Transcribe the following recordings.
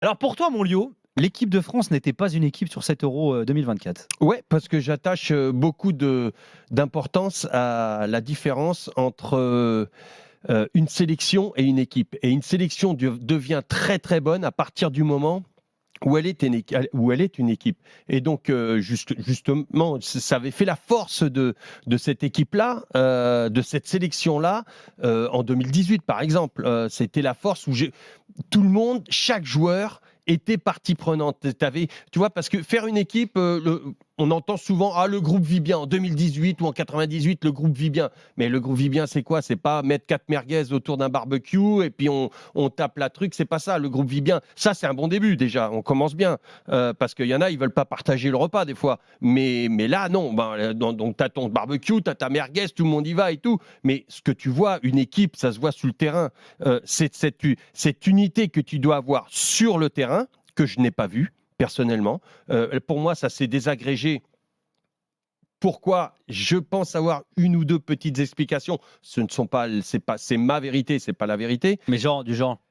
Alors pour toi, Monlio, l'équipe de France n'était pas une équipe sur cet Euro 2024. Ouais, parce que j'attache beaucoup d'importance à la différence entre une sélection et une équipe. Et une sélection devient très très bonne à partir du moment où elle est une équipe. Et donc, justement, ça avait fait la force de cette équipe-là, de cette sélection-là, en 2018, par exemple. C'était la force où tout le monde, chaque joueur était partie prenante. Tu vois, parce que faire une équipe, on entend souvent le groupe vit bien. En 2018 ou en 98, le groupe vit bien. Mais le groupe vit bien, c'est quoi? C'est pas mettre 4 merguez autour d'un barbecue et puis on tape la truc. C'est pas ça. Le groupe vit bien. Ça, c'est un bon début déjà. On commence bien. Parce qu'il y en a, ils veulent pas partager le repas des fois. Mais là, non. Donc, tu as ton barbecue, tu as ta merguez, tout le monde y va et tout. Mais ce que tu vois, une équipe, ça se voit sur le terrain. C'est cette unité que tu dois avoir sur le terrain, que je n'ai pas vue personnellement. Pour moi, ça s'est désagrégé. Pourquoi? Je pense avoir une ou deux petites explications. Ce ne sont pas, c'est ma vérité, c'est pas la vérité. Mais du genre.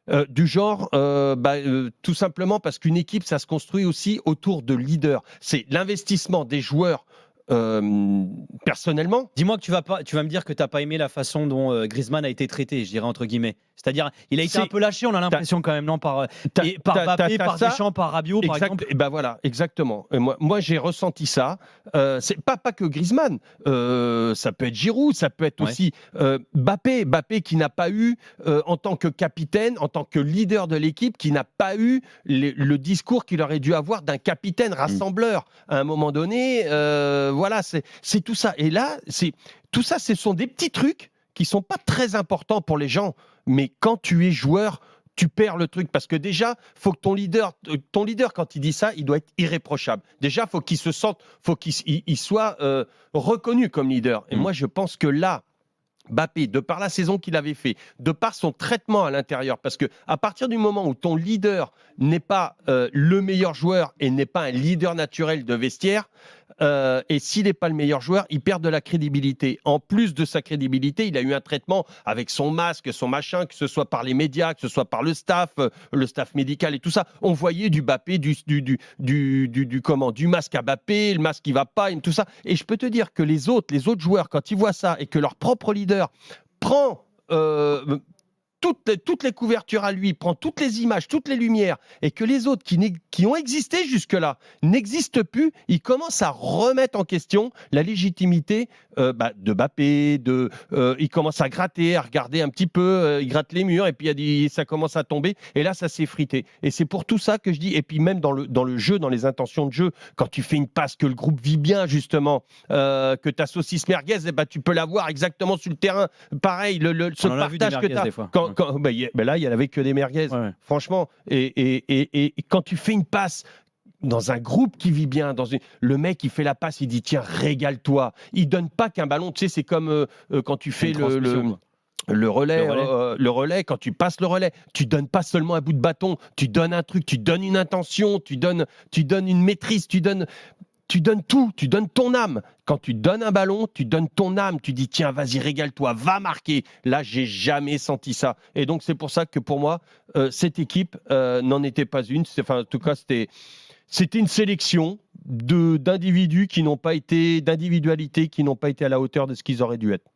Tout simplement parce qu'une équipe, ça se construit aussi autour de leaders. C'est l'investissement des joueurs. Personnellement, Dis-moi que tu vas me dire que tu n'as pas aimé la façon dont Griezmann a été traité, je dirais entre guillemets. C'est-à-dire, il a été un peu lâché, on a l'impression quand même, non, par Mbappé, par Deschamps, par Rabiot, par exemple. Et ben voilà, exactement. Et moi, j'ai ressenti ça. C'est pas que Griezmann. Ça peut être Giroud, ça peut être aussi Mbappé qui n'a pas eu, en tant que capitaine, en tant que leader de l'équipe, qui n'a pas eu le discours qu'il aurait dû avoir d'un capitaine rassembleur. À un moment donné, voilà, c'est tout ça. Et là, tout ça, ce sont des petits trucs qui sont pas très importants pour les gens. Mais quand tu es joueur, tu perds le truc parce que déjà, faut que ton leader, quand il dit ça, il doit être irréprochable. Déjà, faut qu'il se sente, faut qu'il soit reconnu comme leader. Et moi, je pense que là, Mbappé, de par la saison qu'il avait fait, de par son traitement à l'intérieur, parce que à partir du moment où ton leader n'est pas le meilleur joueur et n'est pas un leader naturel de vestiaire, et s'il n'est pas le meilleur joueur, il perd de la crédibilité. En plus de sa crédibilité, il a eu un traitement avec son masque, son machin, que ce soit par les médias, que ce soit par le staff médical et tout ça. On voyait du Mbappé, du masque à Mbappé, le masque qui va pas, et tout ça. Et je peux te dire que les autres joueurs, quand ils voient ça et que leur propre leader prend toutes les couvertures à lui, prend toutes les images, toutes les lumières, et que les autres qui ont existé jusque-là n'existent plus, ils commencent à remettre en question la légitimité de Mbappé, ils commencent à gratter, à regarder un petit peu, ils grattent les murs, et puis ça commence à tomber, et là, ça s'est frité. Et c'est pour tout ça que je dis, et puis même dans le jeu, dans les intentions de jeu, quand tu fais une passe, que le groupe vit bien, justement, que ta saucisse merguez, tu peux l'avoir exactement sur le terrain. Pareil, ce partage que tu as. Là, il n'y avait que des merguez, franchement. Et quand tu fais une passe dans un groupe qui vit bien, le mec, il fait la passe, il dit tiens, régale-toi. Il donne pas qu'un ballon. Tu sais, c'est comme quand tu fais le relais, quand tu passes le relais, tu donnes pas seulement un bout de bâton, tu donnes un truc, tu donnes une intention, tu donnes une maîtrise, tu donnes tout, tu donnes ton âme. Quand tu donnes un ballon, tu donnes ton âme. Tu dis, tiens, vas-y, régale-toi, va marquer. Là, j'ai jamais senti ça. Et donc, c'est pour ça que pour moi, cette équipe n'en était pas une. En tout cas, c'était une sélection d'individus qui n'ont pas été, d'individualités qui n'ont pas été à la hauteur de ce qu'ils auraient dû être.